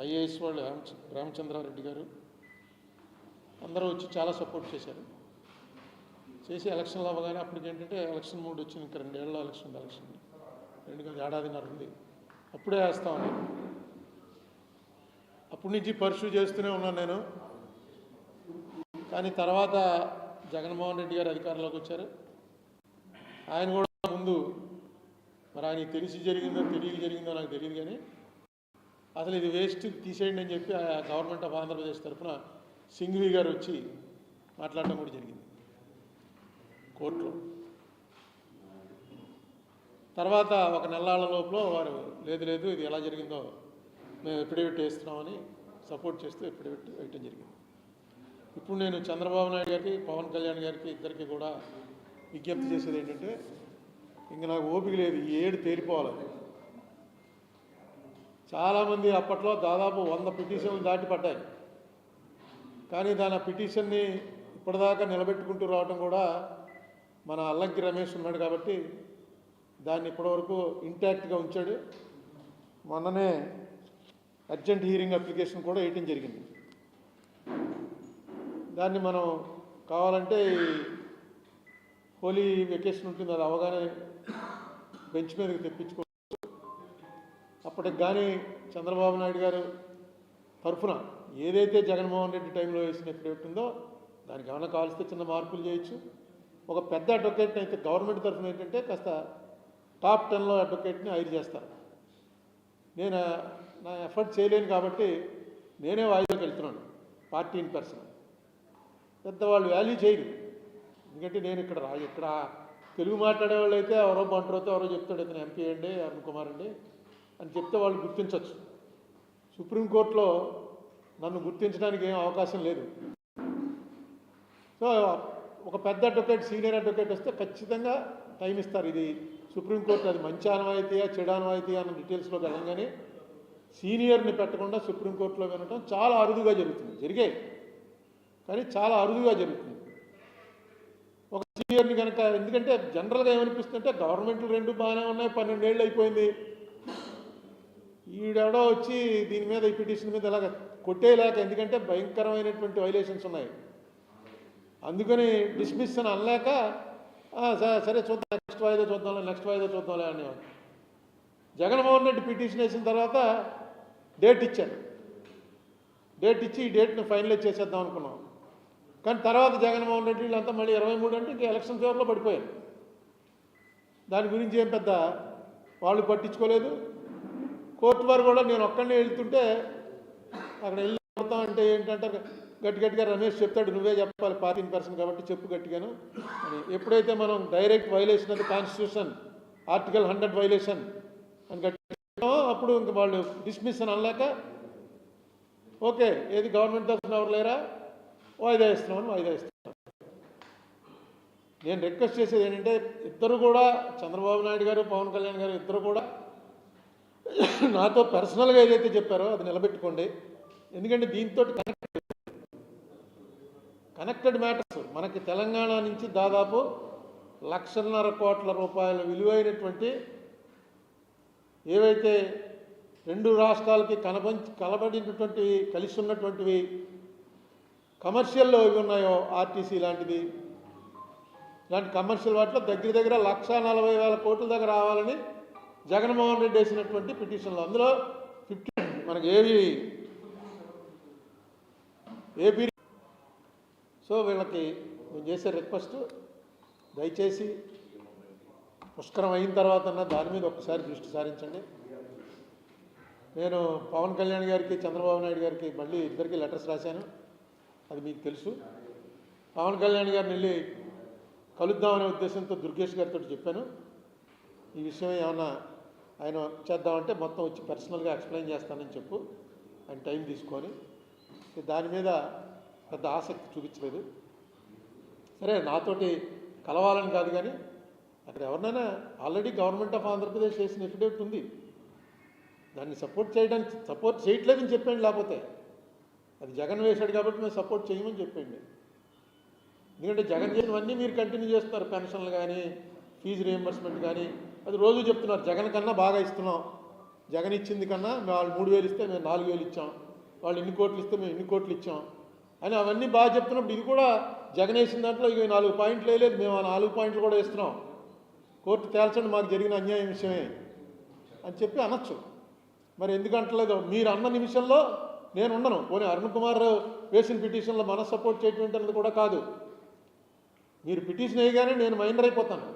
IAS వాళ్ళు రామచంద్రారెడ్డి గారు అందరూ వచ్చి చాలా సపోర్ట్ చేశారు. చేసి ఎలక్షన్లు అవ్వగానే అప్పటికి ఏంటంటే ఎలక్షన్ మూడ్ వచ్చింది. ఇంకా 2 ఏళ్ళలో ఎలక్షన్ 2 ఏడాదిన్నర ఉంది. అప్పుడే వేస్తామని అప్పటి నుంచి పర్సూ చేస్తూనే ఉన్నాను నేను. కానీ తర్వాత జగన్మోహన్ రెడ్డి గారు అధికారంలోకి వచ్చారు. ఆయన కూడా ముందు మరి ఆయన తెలిసి జరిగిందో తెలియక జరిగిందో నాకు తెలియదు, కానీ అసలు ఇది వేస్ట్ తీసేయండి అని చెప్పి ఆ గవర్నమెంట్ ఆఫ్ ఆంధ్రప్రదేశ్ తరఫున సింఘ్వి గారు వచ్చి మాట్లాడడం కూడా జరిగింది కోర్టులో. తర్వాత ఒక నెలల లోపల వారు లేదు ఇది ఎలా జరిగిందో మేము ఎఫిడవిట్ వేస్తున్నామని సపోర్ట్ చేస్తూ ఎఫిడవిట్ వేయటం జరిగింది. ఇప్పుడు నేను చంద్రబాబు నాయుడు గారికి, పవన్ కళ్యాణ్ గారికి ఇద్దరికి కూడా విజ్ఞప్తి చేసేది ఏంటంటే, ఇంక నాకు ఓపిక లేదు, ఈ ఏడు తేలిపోవాలి. చాలామంది అప్పట్లో దాదాపు 100 పిటిషన్లు దాటి పడ్డాయి. కానీ దాని పిటిషన్ని ఇప్పటిదాకా నిలబెట్టుకుంటూ రావడం కూడా మన అల్లంకి రమేష్ ఉన్నాడు కాబట్టి దాన్ని ఇప్పటివరకు ఇంటాక్ట్గా ఉంచాడు. మొన్ననే అర్జెంట్ హీరింగ్ అప్లికేషన్ కూడా వేయటం జరిగింది. దాన్ని మనం కావాలంటే హోలీ వెకేషన్ ఉంటుంది, అది అవగానే బెంచ్ మీదకి తెప్పించుకోవచ్చు. అప్పటికి కానీ చంద్రబాబు నాయుడు గారు తరఫున ఏదైతే జగన్మోహన్ రెడ్డి టైంలో వేసిన ఎఫిడవిట్ ఉందో దానికి ఏమైనా కావాల్స్తే చిన్న మార్పులు చేయొచ్చు. ఒక పెద్ద అడ్వకేట్ని అయితే గవర్నమెంట్ తరఫున ఏంటంటే కాస్త టాప్ 10లో అడ్వకేట్ని హైర్ చేస్తారు. నేను నా ఎఫర్ట్ చేయలేను కాబట్టి నేనే వాయిదాకి వెళ్తున్నాను. పార్టీ ఇన్ పర్సన్ పెద్దవాళ్ళు వాల్యూ చేయరు. ఎందుకంటే నేను ఇక్కడ తెలుగు మాట్లాడే వాళ్ళు అయితే ఎవరో బంటరోతో ఎవరో చెప్తాడు, ఇతను ఎంపీ అండి, అరుణ్ కుమార్ అండి అని చెప్తే వాళ్ళు గుర్తించవచ్చు. సుప్రీంకోర్టులో నన్ను గుర్తించడానికి ఏం అవకాశం లేదు. సో ఒక పెద్ద అడ్వకేట్, సీనియర్ అడ్వకేట్ వస్తే ఖచ్చితంగా టైం ఇస్తారు. ఇది సుప్రీంకోర్టు అది మంచి ఆనవాయితీయా చెడు ఆనవాయితీయా అన్న డీటెయిల్స్లోకి వెళ్ళంగానే సీనియర్ని పెట్టకుండా సుప్రీంకోర్టులో వినటం చాలా అరుదుగా జరుగుతుంది. జరిగాయి కానీ చాలా అరుదుగా జరుగుతుంది. ఒక సీనియర్ని కనుక, ఎందుకంటే జనరల్గా ఏమనిపిస్తుందంటే గవర్నమెంట్లు 2 బాగానే ఉన్నాయి, 12 ఏళ్ళు అయిపోయింది, ఈడెవడో వచ్చి దీని మీద ఈ పిటిషన్ మీద ఇలాగ కొట్టేయలేక, ఎందుకంటే భయంకరమైనటువంటి వైలేషన్స్ ఉన్నాయి, అందుకని డిస్మిస్ అని అనలేక సరే చూద్దాం, నెక్స్ట్ వాయిదా చూద్దాంలే అనేవాడు. జగన్మోహన్ రెడ్డి పిటిషన్ వేసిన తర్వాత డేట్ ఇచ్చారు. డేట్ ఇచ్చి ఈ డేట్ని ఫైనలైజ్ చేసేద్దాం అనుకున్నాం. కానీ తర్వాత జగన్మోహన్ రెడ్డి వీళ్ళంతా మళ్ళీ 23 అంటే ఇంకా ఎలక్షన్ ఫేవర్లో పడిపోయారు. దాని గురించి ఏం పెద్ద వాళ్ళు పట్టించుకోలేదు. కోర్టు వారు కూడా నేను ఒక్కడే వెళ్తుంటే అక్కడ వెళ్ళి అంటే ఏంటంటారు, గట్టిగా రమేష్ చెప్తాడు, నువ్వే చెప్పాలి పార్టీ ఇన్ పర్సన్ కాబట్టి చెప్పు గట్టిగాను అని. ఎప్పుడైతే మనం direct violation of the constitution, article 100 violation అని గట్టిగా అప్పుడు ఇంక వాళ్ళు డిస్మిస్ అని అనలేక ఓకే ఏది గవర్నమెంట్ తరఫున ఎవరు లేరా, వాయిదా ఇస్తున్నాం. నేను రిక్వెస్ట్ చేసేది ఏంటంటే ఇద్దరు కూడా, చంద్రబాబు నాయుడు గారు, పవన్ కళ్యాణ్ గారు ఇద్దరు కూడా నాతో పర్సనల్గా ఏదైతే చెప్పారో అది నిలబెట్టుకోండి. ఎందుకంటే దీంతో కనెక్టెడ్ మ్యాటర్స్. మనకి తెలంగాణ నుంచి దాదాపు 1,50,000 కోట్ల రూపాయల విలువైనటువంటి ఏవైతే 2 రాష్ట్రాలకి కలబడినటువంటివి, కలిసి ఉన్నటువంటివి కమర్షియల్లో ఇవి ఉన్నాయో, ఆర్టీసీ లాంటిది, ఇలాంటి కమర్షియల్ వాటిలో దగ్గర 1,40,000 కోట్ల దగ్గర రావాలని జగన్మోహన్ రెడ్డి వేసినటువంటి పిటిషన్లు. అందులో 50 మనకి ఏపీ. సో వీళ్ళకి నేను చేసే రిక్వెస్ట్, దయచేసి పుష్కరం అయిన తర్వాత దాని మీద ఒక్కసారి దృష్టి సారించండి. నేను పవన్ కళ్యాణ్ గారికి, చంద్రబాబు నాయుడు గారికి మళ్ళీ ఇద్దరికి లెటర్స్ రాశాను, అది మీకు తెలుసు. పవన్ కళ్యాణ్ గారిని వెళ్ళి కలుద్దామనే ఉద్దేశంతో దుర్గేష్ గారితో చెప్పాను. ఈ విషయం ఏమన్నా ఆయన చేద్దామంటే మొత్తం వచ్చి పర్సనల్గా ఎక్స్ప్లెయిన్ చేస్తానని చెప్పు, ఆయన టైం తీసుకొని. దాని మీద పెద్ద ఆసక్తి చూపించలేదు. సరే నాతోటి కలవాలని కాదు, కానీ అక్కడ ఎవరినైనా ఆల్రెడీ గవర్నమెంట్ ఆఫ్ ఆంధ్రప్రదేశ్ చేసిన ఎఫిడవిట్ ఉంది, దాన్ని సపోర్ట్ చేయట్లేదని చెప్పండి. లేకపోతే అది జగన్ వేశాడు కాబట్టి మేము సపోర్ట్ చేయమని చెప్పండి. ఎందుకంటే జగన్ చేయనివన్నీ మీరు కంటిన్యూ చేస్తున్నారు. పెన్షన్లు కానీ, ఫీజు రియంబర్స్మెంట్ కానీ, అది రోజు చెప్తున్నారు. జగన్ కన్నా బాగా ఇస్తున్నాం, జగన్ ఇచ్చింది కన్నా వాళ్ళు 3,000 ఇస్తే మేము 4,000 ఇచ్చాం, వాళ్ళు ఇన్ని కోట్లు ఇస్తే మేము ఇన్ని కోట్లు ఇచ్చాం అని అవన్నీ బాగా చెప్తున్నప్పుడు ఇది కూడా జగన్ వేసిన దాంట్లో ఇక 4 పాయింట్లు వేయలేదు, మేము ఆ 4 పాయింట్లు కూడా వేస్తున్నాం, కోర్టు తేల్చండి మాకు జరిగిన అన్యాయం విషయమే అని చెప్పి అనొచ్చు. మరి ఎందుకు అంటలేదు? మీరు అన్న నిమిషంలో నేను ఉండను. పోనీ అరుణ్ కుమార్ వేసిన పిటిషన్లో మన సపోర్ట్ చేయటం అన్నది కూడా కాదు. మీరు పిటిషన్ వేయగానే నేను మైనర్ అయిపోతాను,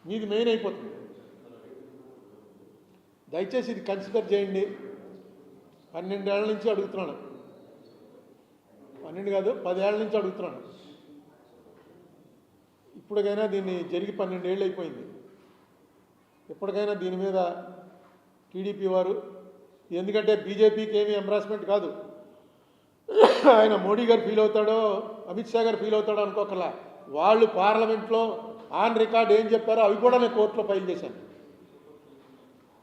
మీది మెయిన్ అయిపోతుంది. దయచేసి ఇది కన్సిడర్ చేయండి. 12 ఏళ్ల నుంచి అడుగుతున్నాను, 12 కాదు 10 ఏళ్ల నుంచి అడుగుతున్నాను. ఇప్పటికైనా దీన్ని జరిగి 12 ఏళ్ళు అయిపోయింది. ఎప్పటికైనా దీని మీద టీడీపీ వారు, ఎందుకంటే బీజేపీకి ఏమీ ఎంబ్రాస్మెంట్ కాదు, ఆయన మోడీ గారు ఫీల్ అవుతాడో అమిత్ షా గారు ఫీల్ అవుతాడో అనుకోకలా, వాళ్ళు పార్లమెంట్లో ఆన్ రికార్డ్ ఏం చెప్పారో అవి కూడా నేను కోర్టులో ఫైల్ చేశాను.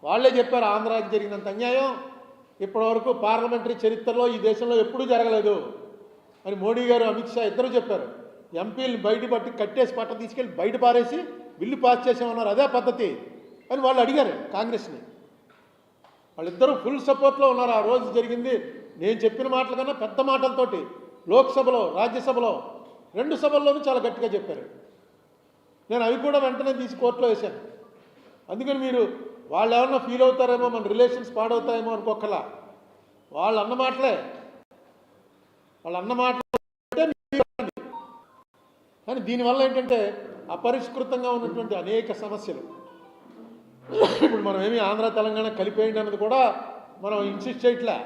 వాళ్ళే చెప్పారు ఆంధ్రాకి జరిగినంత అన్యాయం ఇప్పటివరకు పార్లమెంటరీ చరిత్రలో ఈ దేశంలో ఎప్పుడూ జరగలేదు అని మోడీ గారు అమిత్ షా ఇద్దరు చెప్పారు. ఎంపీలు బయట పట్టి కట్టేసి పట్ట తీసుకెళ్ళి బయట పారేసి బిల్లు పాస్ చేసామన్నారు, అదే పద్ధతి అని వాళ్ళు అడిగారు కాంగ్రెస్ని. వాళ్ళిద్దరూ ఫుల్ సపోర్ట్లో ఉన్నారు. ఆ రోజు జరిగింది నేను చెప్పిన మాటల కన్నా పెద్ద మాటలతోటి లోక్సభలో రాజ్యసభలో 2 సభల్లోనూ చాలా గట్టిగా చెప్పారు. నేను అవి కూడా వెంటనే తీసి కోర్టులో వేశాను. అందుకని మీరు వాళ్ళు ఏమన్నా ఫీల్ అవుతారేమో, మన రిలేషన్స్ పాడవుతాయేమో అనుకోకలా, వాళ్ళు అన్న మాటలే కానీ దీనివల్ల ఏంటంటే అపరిష్కృతంగా ఉన్నటువంటి అనేక సమస్యలు ఇప్పుడు మనం ఏమి ఆంధ్ర తెలంగాణ కలిపేయండి అన్నది కూడా మనం ఇన్సిస్ట్ చేయట్లే.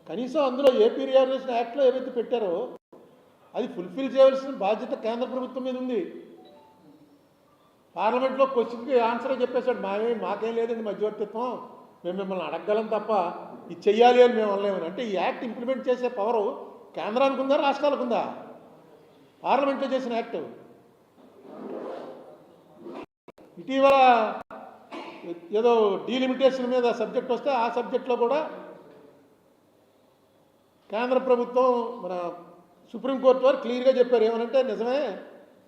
కనీసం అందులో ఏపీ రియాలిజేషన్ యాక్ట్లో ఏవైతే పెట్టారో అది ఫుల్ఫిల్ చేయవలసిన బాధ్యత కేంద్ర ప్రభుత్వం మీద ఉంది. పార్లమెంట్లో క్వశ్చన్కి ఆన్సరే చెప్పేశాడు, మాకేం లేదండి మధ్యవర్తిత్వం, మేము మిమ్మల్ని అడగగలం తప్ప ఇది చెయ్యాలి అని మేము అనలేమని. అంటే ఈ యాక్ట్ ఇంప్లిమెంట్ చేసే పవరు కేంద్రానికి ఉందా రాష్ట్రాలకు ఉందా? పార్లమెంట్లో చేసిన యాక్ట్. ఇటీవల ఏదో డీలిమిటేషన్ మీద సబ్జెక్ట్ వస్తే ఆ సబ్జెక్ట్లో కూడా కేంద్ర ప్రభుత్వం మన సుప్రీంకోర్టు వారు క్లియర్గా చెప్పారు. ఏమనంటే నిజమే,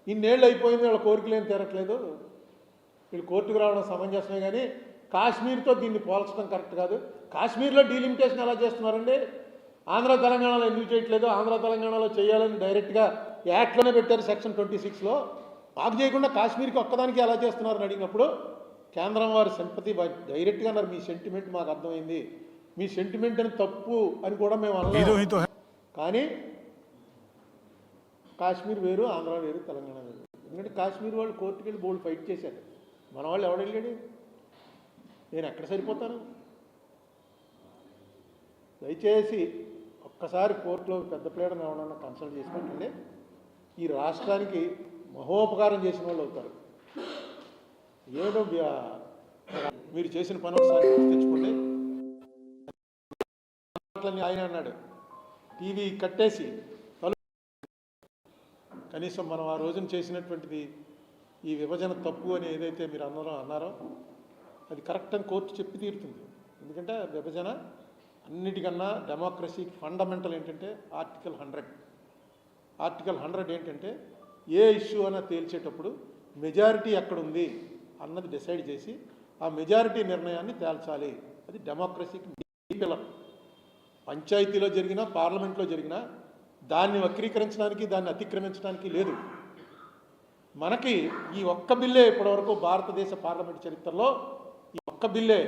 ఇన్నేళ్ళు అయిపోయింది, వాళ్ళ కోరికలు ఏం తీరట్లేదు, వీళ్ళు కోర్టుకు రావడం సమంజసమే, కానీ కాశ్మీర్తో దీన్ని పోల్చడం కరెక్ట్ కాదు. కాశ్మీర్లో డీలిమిటేషన్ ఎలా చేస్తున్నారండి? ఆంధ్ర తెలంగాణలో ఎందుకు చేయట్లేదు? ఆంధ్ర తెలంగాణలో చేయాలని డైరెక్ట్గా యాక్ట్లోనే పెట్టారు సెక్షన్ 26లో. మాకు చేయకుండా కాశ్మీర్కి ఒక్కదానికి ఎలా చేస్తున్నారని అడిగినప్పుడు కేంద్రం వారి సింపతి డైరెక్ట్గా అన్నారు, మీ సెంటిమెంట్ మాకు అర్థమైంది, మీ సెంటిమెంట్ అని తప్పు అని కూడా మేము అనలేదు. కానీ కాశ్మీర్ వేరు, ఆంధ్ర వేరు, తెలంగాణ వేరు. ఎందుకంటే కాశ్మీర్ వాళ్ళు కోర్టుకి వెళ్ళి బోల్డ్ ఫైట్ చేశారు, మన వాళ్ళు ఎవడెళ్ళాడు? నేను ఎక్కడ సరిపోతాను? దయచేసి ఒక్కసారి కోర్టులో పెద్ద ప్లేయర్ని ఎవరన్నా కన్సల్ట్ చేసుకుంటుంటే ఈ రాష్ట్రానికి మహోపకారం చేసిన వాళ్ళు అవుతారు. ఏదో మీరు చేసిన పని ఒకసారి తెచ్చుకోండి. ఆయన అన్నాడు టీవీ కట్టేసి, కనీసం మనం ఆ రోజున చేసినటువంటిది ఈ విభజన తప్పు అని ఏదైతే మీరు అన్నారో అది కరెక్ట్ అని కోర్టు చెప్పి తీరుతుంది. ఎందుకంటే విభజన అన్నిటికన్నా డెమోక్రసీకి ఫండమెంటల్ ఏంటంటే ఆర్టికల్ 100 ఏంటంటే ఏ ఇష్యూ అయినా తేల్చేటప్పుడు మెజారిటీ ఎక్కడుంది అన్నది డిసైడ్ చేసి ఆ మెజారిటీ నిర్ణయాన్ని తేల్చాలి. అది డెమోక్రసీకి పిల్లర్. పంచాయతీలో జరిగినా పార్లమెంట్లో జరిగినా దాన్ని వక్రీకరించడానికి, దాన్ని అతిక్రమించడానికి లేదు. మనకి ఈ ఒక్క బిల్లే ఇప్పటివరకు భారతదేశ పార్లమెంట్ చరిత్రలో ఈ ఒక్క బిల్లే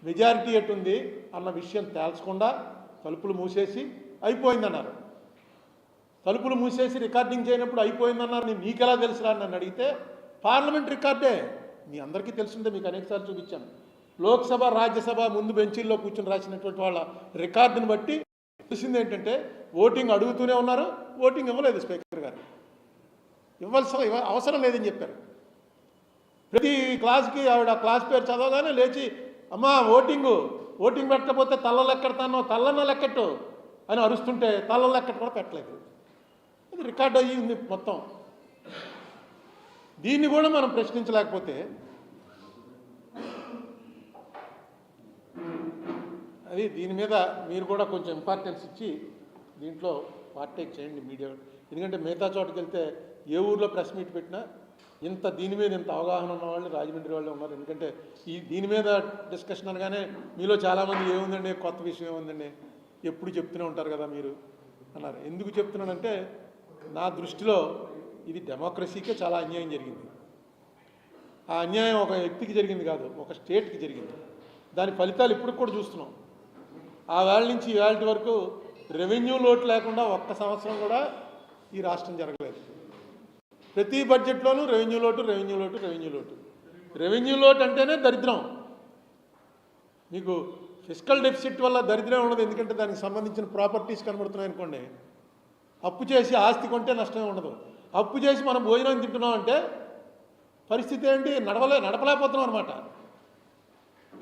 మెజారిటీ ఎటుంది అన్న విషయం తేల్చకుండా తలుపులు మూసేసి అయిపోయిందన్నారు. తలుపులు మూసేసి రికార్డింగ్ చేయనప్పుడు అయిపోయిందన్నారు. నేను నీకెలా తెలుసురా అని నన్ను అడిగితే పార్లమెంట్ రికార్డే మీ అందరికీ తెలుసుంటే మీకు అనేకసార్లు చూపించాను. లోక్సభ రాజ్యసభ ముందు బెంచీల్లో కూర్చొని రాసినటువంటి వాళ్ళ రికార్డుని బట్టి తెలిసింది ఏంటంటే ఓటింగ్ అడుగుతూనే ఉన్నారు, ఓటింగ్ ఇవ్వలేదు స్పీకర్ గారు, ఇవ్వాల్సిన అవసరం లేదని చెప్పారు. ప్రతి క్లాస్కి ఆవిడ క్లాస్ పేరు చదవగానే లేచి అమ్మా ఓటింగ్ పెట్టకపోతే తల్ల లెక్కెడతానో, తల్లన్న లెక్కట్టు అని అరుస్తుంటే తల్ల లెక్కట కూడా పెట్టలేదు. ఇది రికార్డ్ అయ్యింది మొత్తం. దీన్ని కూడా మనం ప్రశ్నించలేకపోతే అది దీని మీద మీరు కూడా కొంచెం ఇంపార్టెన్స్ ఇచ్చి దీంట్లో పార్టేక్ చేయండి మీడియా. ఎందుకంటే మిగతా చోటుకి వెళ్తే ఏ ఊర్లో ప్రెస్ మీట్ పెట్టినా ఇంత దీని మీద ఇంత అవగాహన ఉన్న వాళ్ళు రాజమండ్రి వాళ్ళు ఉన్నారు. ఎందుకంటే దీని మీద డిస్కషన్ అనగానే మీలో చాలామంది ఏముందండి కొత్త విషయం ఏముందండి ఎప్పుడు చెప్తూనే ఉంటారు కదా మీరు అన్నారు. ఎందుకు చెప్తున్నానంటే నా దృష్టిలో ఇది డెమోక్రసీకే చాలా అన్యాయం జరిగింది. ఆ అన్యాయం ఒక వ్యక్తికి జరిగింది కాదు, ఒక స్టేట్కి జరిగింది. దాని ఫలితాలు ఇప్పుడు కూడా చూస్తున్నాం. ఆ వేళ నుంచి ఈ వేళ వరకు రెవెన్యూ లోటు లేకుండా ఒక్క సంవత్సరం కూడా ఈ రాష్ట్రం జరగలేదు. ప్రతి బడ్జెట్లోనూ రెవెన్యూ లోటు రెవెన్యూ లోటు రెవెన్యూ లోటు రెవెన్యూ లోటు అంటేనే దరిద్రం. మీకు ఫిస్కల్ డెఫిసిట్ వల్ల దరిద్రం ఉండదు, ఎందుకంటే దానికి సంబంధించిన ప్రాపర్టీస్ కనబడుతున్నాయి అనుకోండి. అప్పు చేసి ఆస్తి కొంటే నష్టమే ఉండదు. అప్పు చేసి మనం భోజనం తింటున్నాం అంటే పరిస్థితి ఏంటి? నడపలేకపోతున్నాం అనమాట.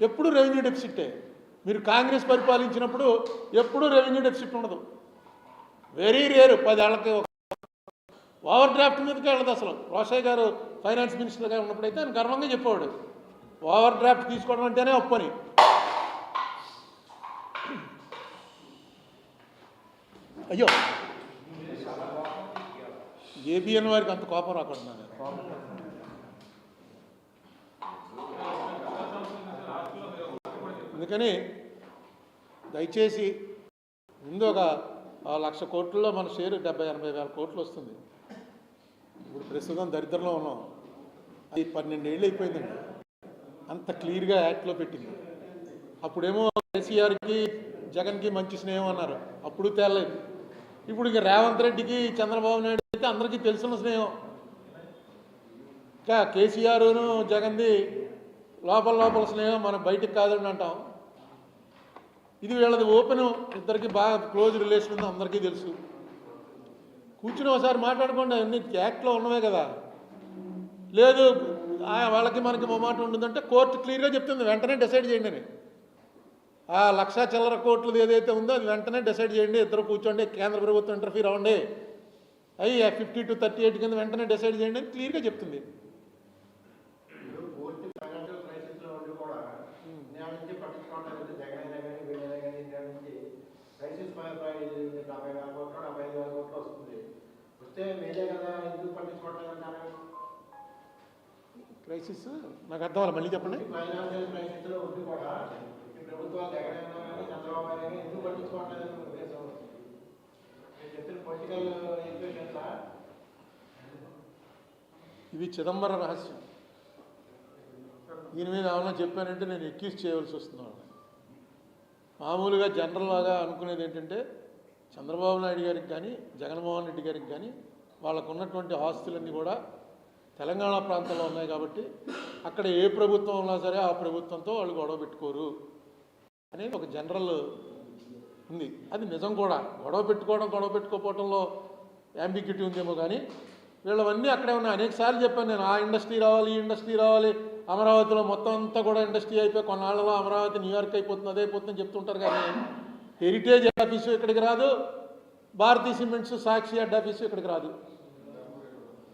ఎప్పుడు రెవెన్యూ డెఫిసిట్టే. మీరు కాంగ్రెస్ పరిపాలించినప్పుడు ఎప్పుడూ రెవెన్యూ డెఫిసిట్ ఉండదు. వెరీ రేరు. 10 ఏళ్ళకి ఓవర్ డ్రాఫ్ట్ మీదకే వెళ్ళదు అసలు. రోషయ్య గారు ఫైనాన్స్ మినిస్టర్గా ఉన్నప్పుడైతే ఆయన గర్వంగా చెప్పేవాడు ఓవర్ డ్రాఫ్ట్ తీసుకోవడం అంటేనే ఒప్పని. అయ్యో ఏబిఎన్ వారికి అంత కోపం రాకుండా అందుకని దయచేసి ముందు ఒక 1,00,000 కోట్లలో మన షేరు 70-80 వేల కోట్లు వస్తుంది. ఇప్పుడు ప్రస్తుతం దరిద్రంలో ఉన్నాం. అది 12 ఏళ్ళు అయిపోయిందండి. అంత క్లియర్గా యాక్ట్లో పెట్టింది. అప్పుడేమో కేసీఆర్కి జగన్కి మంచి స్నేహం అన్నారు, అప్పుడు తేలలేదు. ఇప్పుడు ఇక రేవంత్ రెడ్డికి చంద్రబాబు నాయుడు అయితే అందరికీ తెలిసిన స్నేహం. ఇంకా కేసీఆర్ను జగన్ది లోపల స్నేహం, మనం బయటికి కాదని అంటాం. ఇది వీళ్ళది ఓపెన్, ఇద్దరికి బాగా క్లోజ్ రిలేషన్ ఉంది, అందరికీ తెలుసు. కూర్చుని ఒకసారి మాట్లాడుకోండి, అన్ని యాక్ట్లో ఉన్నవే కదా. లేదు వాళ్ళకి మనకి మాట ఉంటుందంటే కోర్టు క్లియర్గా చెప్తుంది, వెంటనే డిసైడ్ చేయండి అని. ఆ 1,00,000 చిల్లర కోట్లు ఏదైతే ఉందో అది వెంటనే డిసైడ్ చేయండి, ఇద్దరు కూర్చోండి, కేంద్ర ప్రభుత్వం ఇంటర్ఫీర్ అవ్వండి, అవి 50 to 38 కింద వెంటనే డిసైడ్ చేయండి అని క్లియర్గా చెప్తుంది. క్రైసిస్ నాకు అర్థం అవ్వాలి, మళ్ళీ చెప్పండి. ఇది చిదంబరం రహస్యం. దీని మీద ఏమన్నా చెప్పానంటే నేను ఎక్యూజ్ చేయవలసి వస్తున్నాను. మామూలుగా జనరల్ లాగా అనుకునేది ఏంటంటే చంద్రబాబు నాయుడు గారికి కానీ జగన్మోహన్ రెడ్డి గారికి కానీ వాళ్ళకు ఉన్నటువంటి ఆస్తులన్నీ కూడా తెలంగాణ ప్రాంతంలో ఉన్నాయి కాబట్టి అక్కడ ఏ ప్రభుత్వం ఉన్నా సరే ఆ ప్రభుత్వంతో వాళ్ళు గొడవ పెట్టుకోరు అనేది ఒక జనరల్ ఉంది. అది నిజం కూడా. గొడవ పెట్టుకోకపోవడంలో యాంబిగ్యూటీ ఉందేమో కానీ వీళ్ళవన్నీ అక్కడే ఉన్నాయి. అనేకసార్లు చెప్పాను నేను, ఆ ఇండస్ట్రీ రావాలి, ఈ ఇండస్ట్రీ రావాలి, అమరావతిలో మొత్తం అంతా కూడా ఇండస్ట్రీ అయిపోయి కొన్నాళ్ళలో అమరావతి న్యూయార్క్ అయిపోతుంది, అదే అయిపోతుందని చెప్తుంటారు. కానీ హెరిటేజ్ హెడ్ ఆఫీసు ఇక్కడికి రాదు, భారతీయ సిమెంట్స్ సాక్షి హెడ్ ఆఫీసు ఇక్కడికి రాదు.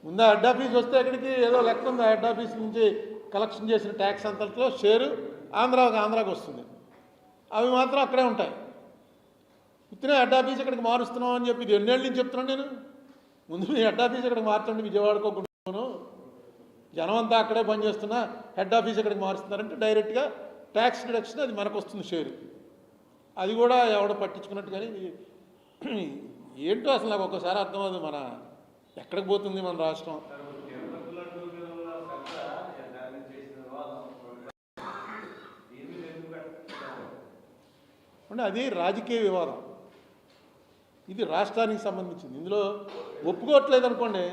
ముందు హెడ్ ఆఫీస్ వస్తే ఇక్కడికి ఏదో లెక్క ఉంది, హెడ్ ఆఫీస్ నుంచి కలెక్షన్ చేసిన ట్యాక్స్ అంతట్లో షేరు ఆంధ్రాకి వస్తుంది, అవి మాత్రం అక్కడే ఉంటాయి. ఇతనే హెడ్ ఆఫీస్ ఇక్కడికి మారుస్తున్నాం అని చెప్పి ఇది ఎన్నేళ్ళ నుంచి చెప్తున్నాను నేను. ముందు మీ హెడ్ ఆఫీస్ ఇక్కడికి మార్చండి, విజయవాడకోను జనం అంతా అక్కడే పనిచేస్తున్నా హెడ్ ఆఫీస్ ఇక్కడికి మారుస్తున్నారంటే డైరెక్ట్గా ట్యాక్స్ డిడక్షన్ అది మనకు వస్తుంది షేరు. అది కూడా ఎవడో పట్టించుకున్నట్టు. కానీ ఏంటో అసలు నాకు ఒక్కసారి అర్థమవుతుంది, మన ఎక్కడికి పోతుంది మన రాష్ట్రం. అంటే అది రాజకీయ వివాదం, ఇది రాష్ట్రానికి సంబంధించింది. ఇందులో ఒప్పుకోవట్లేదు అనుకోండి.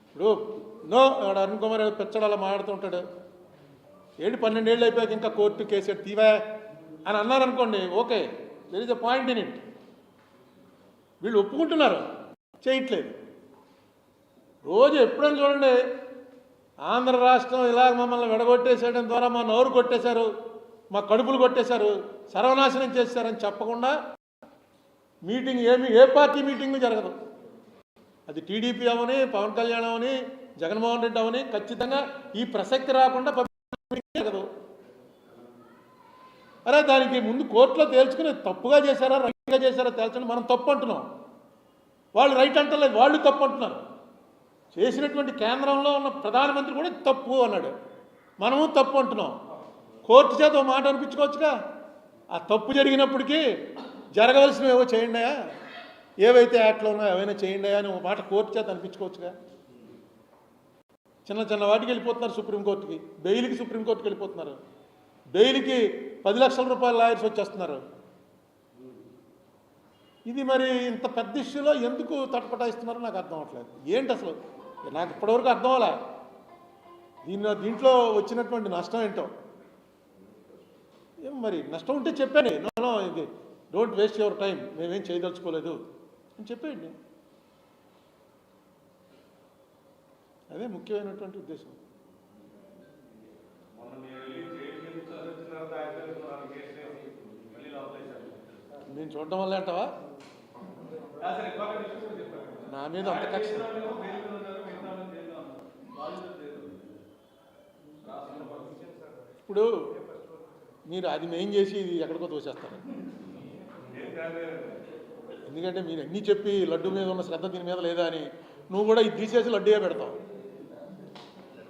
ఇప్పుడు నో అరుణ్ కుమార్ పెచ్చడు అలా మాట్లాడుతుంటాడు, 12 ఏళ్ళు అయిపోయాక ఇంకా కోర్టు కేసు తీవా అని అన్నారనుకోండి, okay, there is a point in it. వీళ్ళు ఒప్పుకుంటున్నారు, చేయట్లేదు. రోజు ఎప్పుడైనా చూడండి, ఆంధ్ర రాష్ట్రం ఇలా మమ్మల్ని విడగొట్టేసేయడం ద్వారా మా నోరు కొట్టేశారు, మా కడుపులు కొట్టేశారు, సర్వనాశనం చేశారని చెప్పకుండా మీటింగ్ ఏ పార్టీ మీటింగ్ జరగదు. అది టీడీపీ అవని, పవన్ కళ్యాణ్ అవని, జగన్మోహన్ రెడ్డి అవని, ఖచ్చితంగా ఈ ప్రసక్తి రాకుండా పబ్లిక్ జరగదు. అరే దానికి ముందు కోర్టులో తేల్చుకుని తప్పుగా చేశారా రైట్గా చేశారా తేల్చండి. మనం తప్పు అంటున్నాం, వాళ్ళు రైట్ అంటలేదు, వాళ్ళు తప్పు అంటున్నారు. చేసినటువంటి కేంద్రంలో ఉన్న ప్రధానమంత్రి కూడా తప్పు అన్నాడు. మనము తప్పు అంటున్నాం. కోర్టు చేత ఓ మాట అనిపించుకోవచ్చుగా. ఆ తప్పు జరిగినప్పటికీ జరగవలసినవి ఏవో చేయండి, ఏవైతే యాక్ట్లో ఉన్నాయో ఏవైనా చేయండి అని ఒక మాట కోర్టు చేత అనిపించుకోవచ్చుగా. చిన్న చిన్న వాటికి వెళ్ళిపోతున్నారు సుప్రీంకోర్టుకి, బెయిల్కి సుప్రీంకోర్టుకి వెళ్ళిపోతున్నారు. బెయిల్కి 10 లక్షల రూపాయల లాయర్స్ వచ్చేస్తున్నారు. ఇది మరి ఇంత పెద్ద ఇష్యూలో ఎందుకు తటపటాయిస్తున్నారో నాకు అర్థం అవ్వట్లేదు. ఏంటి అసలు నాకు ఇప్పటివరకు అర్థం అవ్వలే. దీంట్లో వచ్చినటువంటి నష్టం ఏంటో. ఏం మరి నష్టం ఉంటే చెప్పండి, నో ఇది డోంట్ వేస్ట్ యువర్ టైం, మేమేం చేయదలుచుకోలేదు అని చెప్పేయండి. అదే ముఖ్యమైనటువంటి ఉద్దేశం. నేను చూడడం వల్ల అంటావా నా మీద అంత కక్ష? ఇప్పుడు మీరు అది మెయిన్ చేసి ఇది ఎక్కడికో తోసేస్తారు. ఎందుకంటే మీరు అన్నీ చెప్పి లడ్డు మీద ఉన్న శ్రద్ధ దీని మీద లేదా అని నువ్వు కూడా ఇది తీసేసి లడ్డూయే పెడతావు.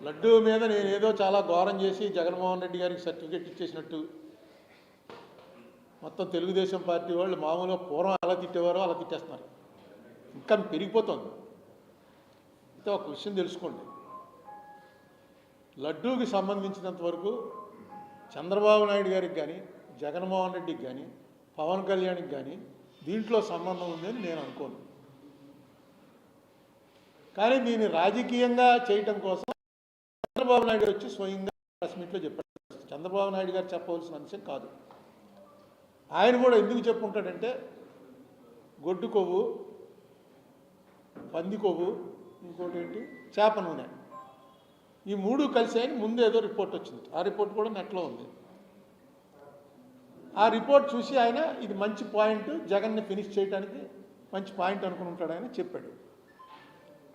లడ్డూ మీద నేను ఏదో చాలా ఘోరం చేసి జగన్మోహన్ రెడ్డి గారికి సర్టిఫికెట్ ఇచ్చేసినట్టు మొత్తం తెలుగుదేశం పార్టీ వాళ్ళు మామూలుగా పూర్వం అలా తిట్టేవారో అలా తిట్టేస్తున్నారు. ఇంకా పెరిగిపోతుంది. అయితే ఒక విషయం తెలుసుకోండి, లడ్డూకి సంబంధించినంత వరకు చంద్రబాబు నాయుడు గారికి కానీ జగన్మోహన్ రెడ్డికి కానీ పవన్ కళ్యాణ్కి కానీ దీంట్లో సంబంధం ఉందని నేను అనుకోను. కానీ దీన్ని రాజకీయంగా చేయటం కోసం చంద్రబాబు నాయుడు గారు వచ్చి స్వయంగా ప్రెస్ మీట్లో చెప్పారు. చంద్రబాబు నాయుడు గారు చెప్పవలసిన అంశం కాదు. ఆయన కూడా ఎందుకు చెప్పుకుంటాడంటే గొడ్డు కొవ్వు, పంది కొవ్వు, ఇంకోటి ఏంటి చేప నూనె, ఈ 3 కలిసి ఆయన ముందు ఏదో రిపోర్ట్ వచ్చింది. ఆ రిపోర్ట్ కూడా నెట్లో ఉంది. ఆ రిపోర్ట్ చూసి ఆయన ఇది మంచి పాయింట్, జగన్ని ఫినిష్ చేయడానికి మంచి పాయింట్ అనుకుని ఉంటాడు ఆయన చెప్పాడు.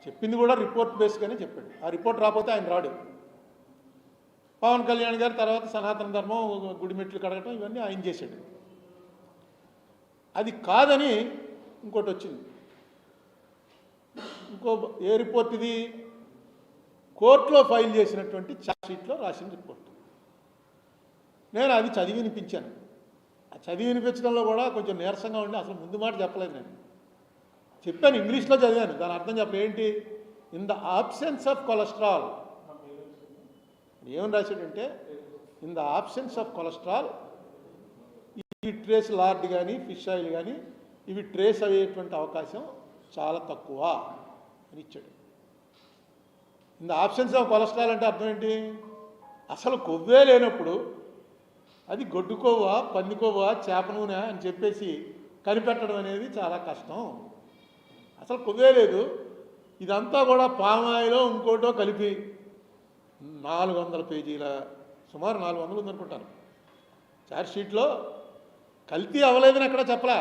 చెప్పింది కూడా రిపోర్ట్ బేస్గానే చెప్పాడు. ఆ రిపోర్ట్ రాకపోతే ఆయన రాడు. పవన్ కళ్యాణ్ గారు తర్వాత సనాతన ధర్మం, గుడిమెట్లు కడగటం ఇవన్నీ ఆయన చేశాడు. అది కాదని ఇంకోటి వచ్చింది. ఏ రిపోర్ట్ ఇది? కోర్టులో ఫైల్ చేసినటువంటి ఛార్జ్షీట్లో రాసిన రిపోర్ట్. నేను అది చదివి వినిపించాను. ఆ చదివి వినిపించడంలో కూడా కొంచెం నీరసంగా ఉండి అసలు ముందు మాట చెప్పలేదు. నేను చెప్పాను, ఇంగ్లీష్లో చదివాను, దాని అర్థం ఏంటి? In the absence of cholesterol. ఏమని రాశాడంటే in the absence of cholesterol ఈ ట్రేస్ లార్డ్ కానీ ఫిష్ ఆయిల్ కానీ ఇవి ట్రేస్ అయ్యేటువంటి అవకాశం చాలా తక్కువ అని ఇచ్చాడు. In the absence of cholesterol అంటే అర్థం ఏంటి? అసలు కొవ్వే లేనప్పుడు అది గొడ్డు కొవ్వ, పంది కొవ్వ, చేప నూనె అని చెప్పేసి కనిపెట్టడం అనేది చాలా కష్టం. అసలు కొవ్వే లేదు, ఇదంతా కూడా పామాయిలో ఇంకోటో కలిపి 400 పేజీల, సుమారు 400 ఉందనుకుంటాను ఛార్జ్షీట్లో. కల్తీ అవ్వలేదని ఎక్కడ చెప్పలే,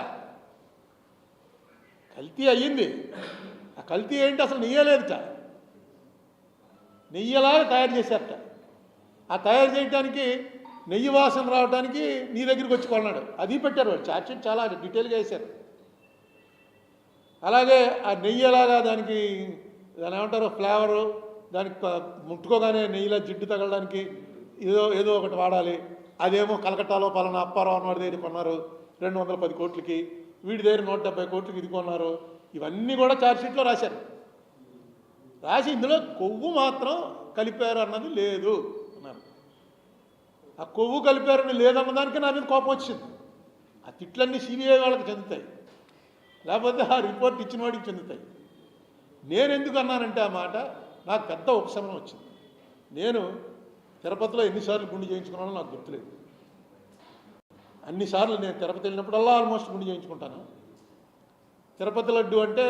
కల్తీ అయ్యింది. ఆ కల్తీ ఏంటి? అసలు నెయ్యలేదుట, నెయ్యలాగా తయారు చేశారట. ఆ తయారు చేయడానికి నెయ్యి వాసన రావడానికి నీ దగ్గరికి వచ్చి కొన్నాడు, అది పెట్టారు వాళ్ళు. ఛార్జ్షీట్ చాలా డీటెయిల్గా వేశారు. అలాగే ఆ నెయ్యలాగా దాని ఏమంటారు ఫ్లేవరు, దానికి ముట్టుకోగానే నెయ్యిలా జిడ్డు తగలడానికి ఏదో ఒకటి వాడాలి. అదేమో కలకట్టాలో పలానా అప్పారావు అన్నవాడి దగ్గర కొన్నారు 210 కోట్లకి, వీడి దగ్గర 170 కోట్లకి ఇది కొన్నారు. ఇవన్నీ కూడా ఛార్జ్షీట్లో రాశారు. రాసి ఇందులో కొవ్వు మాత్రం కలిపారు అన్నది లేదు అన్నారు. ఆ కొవ్వు కలిపారని లేదన్నదానికి నా మీద కోపం వచ్చింది. ఆ తిట్లన్నీ సిబిఐ వాళ్ళకి చెందుతాయి, లేకపోతే ఆ రిపోర్ట్ ఇచ్చిన వాడికి చెందుతాయి. నేను ఎందుకు అన్నానంటే ఆ మాట నాకు పెద్ద ఉపశమనం వచ్చింది. నేను తిరుపతిలో ఎన్నిసార్లు గుండు చేయించుకున్నానో నాకు గుర్తులేదు. అన్నిసార్లు నేను తిరుపతి వెళ్ళినప్పుడల్లా ఆల్మోస్ట్ గుండు చేయించుకుంటాను. తిరుపతి లడ్డు అంటే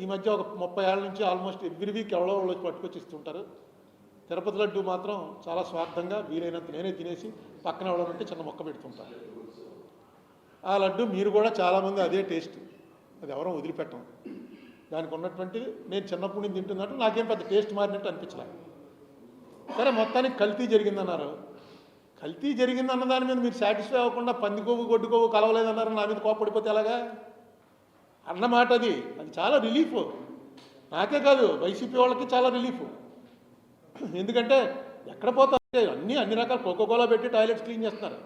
ఈ మధ్య ఒక 30 ఏళ్ళ నుంచి ఆల్మోస్ట్ ఎవ్రీ వీక్ ఎవరో వాళ్ళు పట్టుకొచ్చి ఇస్తుంటారు. తిరుపతి లడ్డు మాత్రం చాలా స్వార్థంగా వీలైనంత నేనే తినేసి పక్కన ఎవడంటే చిన్న మొక్క పెడుతుంటాను. ఆ లడ్డు మీరు కూడా చాలామంది అదే టేస్ట్, అది ఎవరో వదిలిపెట్టం. దానికి ఉన్నటువంటి నేను చిన్నప్పటి నుంచి తింటున్నట్టు నాకేం పెద్ద టేస్ట్ మారినట్టు అనిపించలేదు. సరే మొత్తానికి కల్తీ జరిగిందన్నారు. కల్తీ జరిగిందన్న దాని మీద మీరు సాటిస్ఫై అవ్వకుండా పంది కొవ్వు గొడ్డు కొవ్వు కలవలేదన్నారు, నా మీద కోపడిపోతే ఎలాగా అన్నమాట. అది చాలా రిలీఫ్. నాకే కాదు వైసీపీ వాళ్ళకి చాలా రిలీఫ్. ఎందుకంటే ఎక్కడ పోతారు అన్ని రకాల కోకోకోలా పెట్టి టాయిలెట్స్ క్లీన్ చేస్తున్నారు.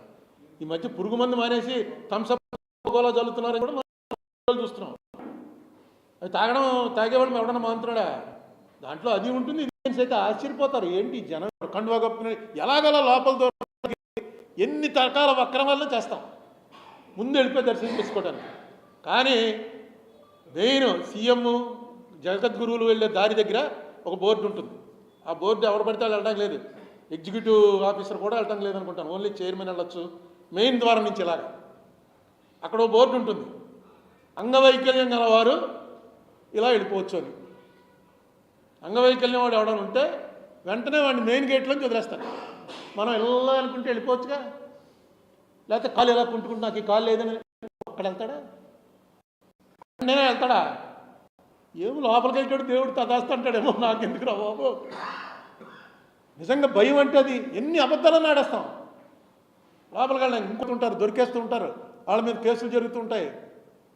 ఈ మధ్య పురుగు మందు మానేసి థమ్స్అప్ కోకోకోలా చల్లుతున్నారని కూడా మనం చూస్తున్నాం. అది తాగేవాడు ఎవడన్నా మానుతున్నాడా? దాంట్లో అది ఉంటుంది. ఇండియన్స్ అయితే ఆశ్చర్యపోతారు, ఏంటి జనం కండువా కప్పుకుని ఎలాగలా లోపలతో ఎన్ని రకాల వక్రమాలను చేస్తాం ముందు వెళ్ళిపోయి దర్శనం చేసుకోవడానికి. కానీ మెయిన్ సీఎం జగద్గురువులు వెళ్ళే దారి దగ్గర ఒక బోర్డు ఉంటుంది. ఆ బోర్డు ఎవరు పడితే వాళ్ళు వెళ్ళడం లేదు. ఎగ్జిక్యూటివ్ ఆఫీసర్ కూడా వెళ్ళడం లేదనుకుంటాను, ఓన్లీ చైర్మన్ వెళ్ళొచ్చు మెయిన్ ద్వారం నుంచి. ఇలాగా అక్కడ ఒక బోర్డు ఉంటుంది, అంగవైకల్యం గలవారు ఇలా వెళ్ళిపోవచ్చు అని. అంగవైకల్యం వాడు ఎవడని ఉంటే వెంటనే వాడిని మెయిన్ గేట్లోంచి వదిలేస్తాడు. మనం ఎలా అనుకుంటే వెళ్ళిపోవచ్చుగా. లేకపోతే కాలు ఎలా కుంటుకుంటే నాకు ఈ కాలు లేదని అక్కడ వెళ్తాడా? నేనే వెళ్తాడా? ఏమో లోపలికి వెళ్ళాడు దేవుడు తదాస్తా అంటాడేమో, నాకు ఎందుకు రా బాబు. నిజంగా భయం అంటే అది ఎన్ని అబద్ధాలను ఆడేస్తాం. లోపలికి వెళ్ళడానికి ఇంకోటి ఉంటారు, దొరికేస్తూ ఉంటారు, వాళ్ళ మీద కేసులు జరుగుతుంటాయి.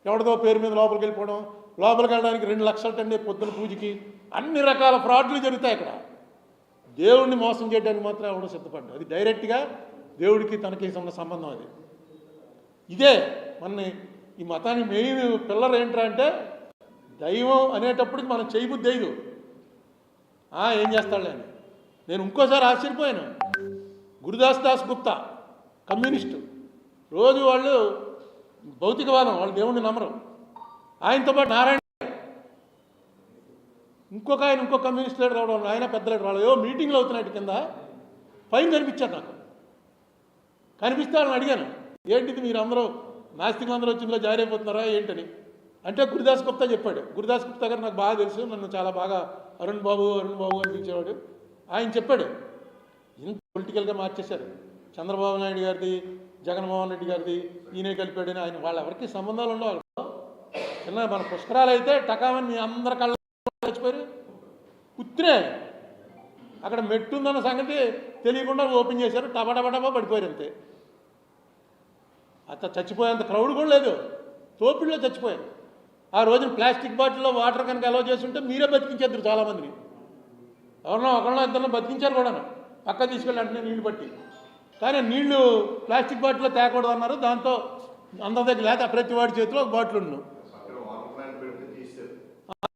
ఎవరిదో పేరు మీద లోపలికి వెళ్ళిపోవడం, లోపలికి వెళ్ళడానికి 2 లక్షలు టండి పొద్దున పూజకి, అన్ని రకాల ఫ్రాడ్లు జరుగుతాయి అక్కడ. దేవుడిని మోసం చేయడానికి మాత్రం ఎవడో సిద్ధపడ్డా. అది డైరెక్ట్గా దేవుడికి తనకి ఉన్న సంబంధం. అది ఇదే మనని ఈ మతానికి మెయిన్ పిల్లర్ ఏంట్రా అంటే, దైవం అనేటప్పటికి మనం చేయబుద్ధి అయ్యదు. ఏం చేస్తాడులే అని. నేను ఇంకోసారి ఆశ్చర్యపోయాను. గురుదాస్ గుప్తా కమ్యూనిస్టు, రోజు వాళ్ళు భౌతికవాదం, వాళ్ళు దేవుణ్ణి నమ్మరు. ఆయనతో పాటు నారాయణ ఇంకో కమ్యూనిస్ట్ లీడర్ రావడం, ఆయన పెద్ద లీడర్, వాళ్ళు ఏవో మీటింగ్లు అవుతున్నాయి కింద ఫైన్ కనిపించారు నాకు. కనిపిస్తే వాళ్ళని అడిగాను, ఏంటిది మీరు అందరూ నాస్తికులు అందరూ వచ్చి ఇందులో జాయిన్ అయిపోతున్నారా ఏంటని. అంటే గురుదాస్ గుప్తా చెప్పాడు. గురుదాస్ గుప్తా గారు నాకు బాగా తెలుసు, నన్ను చాలా బాగా అరుణ్ బాబు అని పిలిచేవాడు. ఆయన చెప్పాడు, ఇంత పొలిటికల్గా మార్చేశారు, చంద్రబాబు నాయుడు గారిది జగన్మోహన్ రెడ్డి గారిది ఈయనే కలిపాడని. ఆయన వాళ్ళు ఎవరికి సంబంధాలు ఉండవు. చిన్న మన పుష్కరాలు అయితే టకామని మీ అందరి కళ్ళ చచ్చిపోయారు. కుత్రే అక్కడ మెట్టుందన్న సంగతి తెలియకుండా ఓపెన్ చేశారు, టబా పడిపోయారు అంతే. అంత చచ్చిపోయేంత క్రౌడ్ కూడా లేదు, తోపిడిలో చచ్చిపోయారు. ఆ రోజున ప్లాస్టిక్ బాటిల్లో వాటర్ కనుక అలౌ చేస్తుంటే మీరే బతికించేద్దరు చాలామందిని. ఒకళ్ళో ఇద్దరిని బతికించారు కూడా, పక్క తీసుకెళ్ళి అంటే నీళ్లు పట్టి. కానీ నీళ్లు ప్లాస్టిక్ బాటిల్లో తేకూడదు అన్నారు. దాంతో అందరి దగ్గర లేకపోతే ప్రతి వాడి చేతిలో ఒక బాటిల్ ఉండు.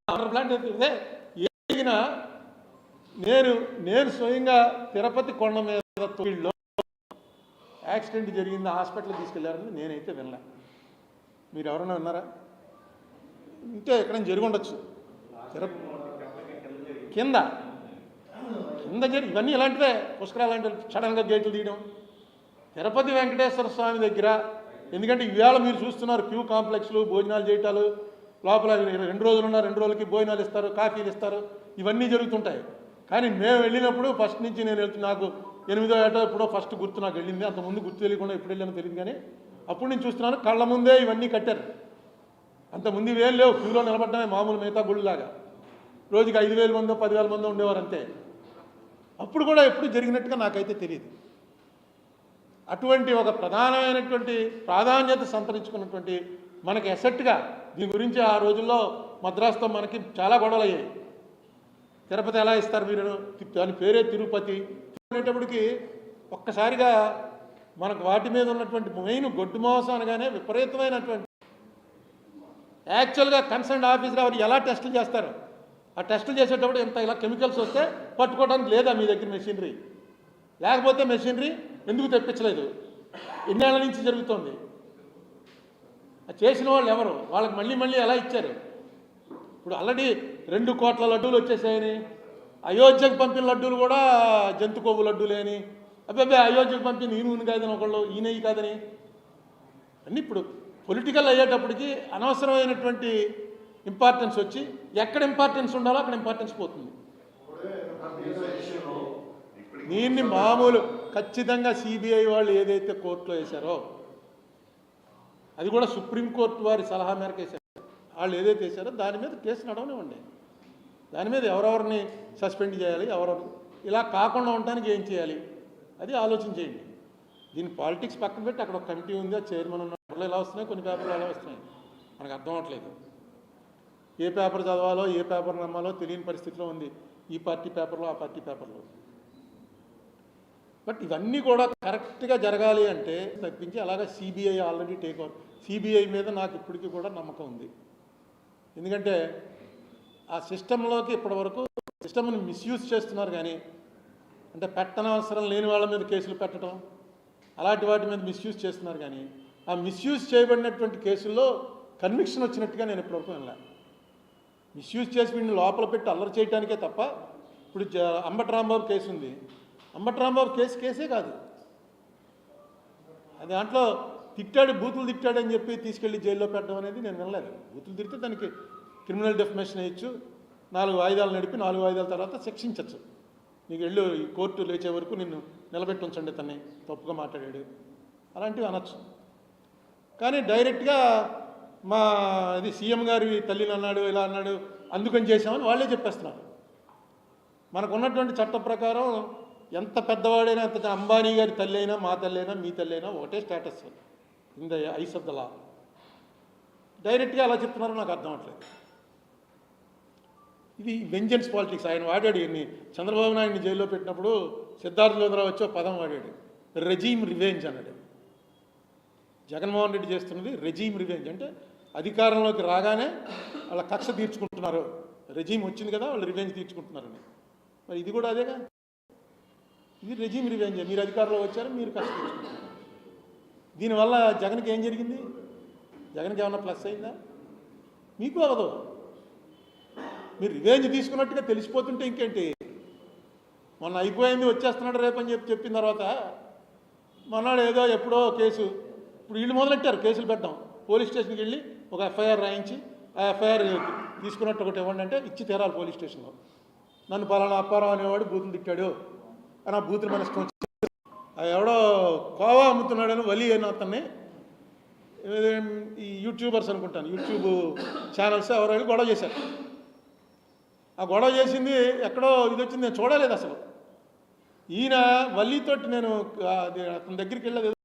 వాటర్ ప్లాంట్ ఇదే ఏదిగినా నేను స్వయంగా తిరుపతి కొండ మీద తొలిలో యాక్సిడెంట్ జరిగింది, హాస్పిటల్కి తీసుకెళ్లారని నేనైతే వినలే. మీరు ఎవరైనా విన్నారా? ఇంటే ఎక్కడైనా జరిగి ఉండొచ్చు. కింద ఇవన్నీ ఇలాంటివే, పుష్కరాలు లాంటివి. సడన్గా గేట్లు తీయడం తిరుపతి వెంకటేశ్వర స్వామి దగ్గర. ఎందుకంటే ఇవాళ మీరు చూస్తున్నారు క్యూ కాంప్లెక్స్లు, భోజనాలు చేయటాలు, లోపల 2 రోజులు ఉన్నా 2 రోజులకి భోజనాలు ఇస్తారు, కాఫీలు ఇస్తారు, ఇవన్నీ జరుగుతుంటాయి. కానీ మేము వెళ్ళినప్పుడు ఫస్ట్ నుంచి నేను నాకు 8వ ఏట ఎప్పుడో ఫస్ట్ గుర్తు నాకు వెళ్ళింది. అంతకుముందు గుర్తు తెలియకుండా ఎప్పుడు వెళ్ళానో తెలియదు. కానీ అప్పుడు నేను చూస్తున్నాను కళ్ళ ముందే ఇవన్నీ కట్టారు. అంతకుముందు ఇవేం లేవు, క్యూలో నిలబడ్డమే మామూలు మిగతా గుళ్ళలాగా. రోజుకి 5,000 మందో 10,000 మందో ఉండేవారు అంతే. అప్పుడు కూడా ఎప్పుడు జరిగినట్టుగా నాకైతే తెలియదు. అటువంటి ఒక ప్రధానమైనటువంటి ప్రాధాన్యత సంతరించుకున్నటువంటి మనకి ఎసెట్గా దీని గురించి ఆ రోజుల్లో మద్రాసుతో మనకి చాలా గొడవలు అయ్యాయి. తిరుపతి ఎలా ఇస్తారు మీరు, దాని పేరే తిరుపతి అనేటప్పటికి ఒక్కసారిగా మనకు వాటి మీద ఉన్నటువంటి మెయిన్ గొడ్డు మోసం అనగానే విపరీతమైనటువంటి యాక్చువల్గా కన్సర్న్ ఆఫీసర్ వారు ఎలా టెస్టులు చేస్తారు, ఆ టెస్టులు చేసేటప్పుడు ఎంత ఇలా కెమికల్స్ వస్తే పట్టుకోవడానికి లేదా మీ దగ్గర మెషినరీ, లేకపోతే మెషినరీ ఎందుకు తెప్పించలేదు, ఎన్నేళ్ల నుంచి జరుగుతోంది. చేసిన వాళ్ళు ఎవరు, వాళ్ళకి మళ్ళీ ఎలా ఇచ్చారు. ఇప్పుడు ఆల్రెడీ 2 కోట్ల లడ్డూలు వచ్చేసాయని, అయోధ్యకు పంపిన లడ్డూలు కూడా జంతు కొవ్వు లడ్డూలే అని, అబ్బాయి అయోధ్యకు పంపిన ఈయన కాదని ఒకళ్ళు, ఈయన కాదని అన్నీ. ఇప్పుడు పొలిటికల్ అయ్యేటప్పటికి అనవసరమైనటువంటి ఇంపార్టెన్స్ వచ్చి ఎక్కడ ఇంపార్టెన్స్ ఉండాలో అక్కడ ఇంపార్టెన్స్ పోతుంది. దీన్ని మామూలు ఖచ్చితంగా సిబిఐ వాళ్ళు ఏదైతే కోర్టులో వేశారో అది కూడా సుప్రీంకోర్టు వారి సలహా మేరకు వేశారు. వాళ్ళు ఏదైతే వేశారో దాని మీద కేసు నడవనివ్వండి. దాని మీద ఎవరెవరిని సస్పెండ్ చేయాలి, ఎవరెవరు ఇలా కాకుండా ఉండడానికి ఏం చేయాలి అది ఆలోచన చేయండి. దీని పాలిటిక్స్ పక్కన పెట్టి అక్కడ ఒక కమిటీ ఉంది, ఆ చైర్మన్ ఉన్న ఇలా వస్తున్నాయి, కొన్ని పేపర్లు అలా వస్తున్నాయి, మనకు అర్థం అవ్వట్లేదు. ఏ పేపర్ చదవాలో ఏ పేపర్ నమ్మాలో తెలియని పరిస్థితిలో ఉంది, ఈ పార్టీ పేపర్లో ఆ పార్టీ పేపర్లో. బట్ ఇవన్నీ కూడా కరెక్ట్గా జరగాలి అంటే తప్పించి అలాగా CBI already take over. CBI మీద నాకు ఇప్పటికీ కూడా నమ్మకం ఉంది. ఎందుకంటే ఆ సిస్టంలోకి ఇప్పటివరకు సిస్టమ్ని మిస్యూజ్ చేస్తున్నారు, కానీ అంటే పెట్టనవసరం లేని వాళ్ళ మీద కేసులు పెట్టడం అలాంటి వాటి మీద మిస్యూజ్ చేస్తున్నారు, కానీ ఆ మిస్యూజ్ చేయబడినటువంటి కేసుల్లో కన్విక్షన్ వచ్చినట్టుగా నేను ఇప్పటివరకు వినలే. మిస్యూజ్ చేసి వీడిని లోపల పెట్టి అల్లరి చేయడానికే తప్ప, ఇప్పుడు అంబటి రాంబాబు కేసు ఉంది, అంబటి రాంబాబు కేసే కాదు అది. దాంట్లో తిట్టాడు, బూతులు తిట్టాడు అని చెప్పి తీసుకెళ్ళి జైల్లో పెట్టడం అనేది నేను వినలేదు. బూతులు తిడితే దానికి క్రిమినల్ డెఫినేషన్ వేయచ్చు, 4 వాయిదాలు నడిపి 4 వాయిదాల తర్వాత శిక్షించవచ్చు. నీకు వెళ్ళు ఈ కోర్టు లేచే వరకు నిన్ను నిలబెట్టి ఉంచండి, తన్ని తప్పుగా మాట్లాడాడు అలాంటివి అనొచ్చు. కానీ డైరెక్ట్గా మా ఇది సీఎం గారి తల్లిని అన్నాడు, ఇలా అన్నాడు, అందుకని చేశామని వాళ్ళే చెప్పేస్తున్నారు. మనకు ఉన్నటువంటి చట్టం ప్రకారం ఎంత పెద్దవాడైనా, ఎంత అంబానీ గారి తల్లి అయినా, మా తల్లి అయినా, మీ తల్లి అయినా ఒకటే status in the eyes of the law. డైరెక్ట్గా అలా చెప్తున్నారో నాకు అర్థం అవట్లేదు. ఇది వెంజెన్స్ పాలిటిక్స్. ఆయన వాడాడు ఇన్ని. చంద్రబాబు నాయుడిని జైల్లో పెట్టినప్పుడు సిద్ధార్థ లోదరావు వచ్చి పదం వాడాడు, రెజీమ్ రివెంజ్ అన్నాడు. జగన్మోహన్ రెడ్డి చేస్తున్నది రెజీమ్ రివెంజ్, అంటే అధికారంలోకి రాగానే వాళ్ళ కక్ష తీర్చుకుంటున్నారు, రెజీమ్ వచ్చింది కదా వాళ్ళు రివెంజ్ తీర్చుకుంటున్నారని. మరి ఇది కూడా అదేగా, ఇది రెజీమ్ రివెంజ్. మీరు అధికారంలో వచ్చారు, మీరు కక్ష తీర్చుకుంటున్నారు. దీనివల్ల జగన్కి ఏం జరిగింది? జగన్కి ఏమన్నా ప్లస్ అయిందా? మీకు అవ్వదు. మీరు రివెంజ్ తీసుకున్నట్టుగా తెలిసిపోతుంటే ఇంకేంటి. మొన్న అయిపోయింది వచ్చేస్తున్నాడు రేపని చెప్పిన తర్వాత మొన్నాడు ఏదో ఎప్పుడో కేసు, ఇప్పుడు వీళ్ళు మొదలెట్టారు కేసులు పెట్టడం. పోలీస్ స్టేషన్కి వెళ్ళి ఒక ఎఫ్ఐఆర్ రాయించి ఆ ఎఫ్ఐఆర్ తీసుకున్నట్టు ఒకటి ఇవ్వండి అంటే ఇచ్చి తీరాలి పోలీస్ స్టేషన్లో. నన్ను పలానా అప్పారావు అనేవాడు బూతులు తిట్టాడు అని ఆ బూతులు మన ఇష్టం వచ్చి ఎవడో కోవా అమ్ముతున్నాడని వలి అయిన అతన్ని ఈ యూట్యూబర్స్ అనుకుంటాను, యూట్యూబ్ ఛానల్స్ ఎవరు గొడవ చేశారు. ఆ గొడవ చేసింది ఎక్కడో ఇది వచ్చింది, నేను చూడలేదు అసలు. ఈయన వల్లితోటి నేను అతని దగ్గరికి వెళ్ళేది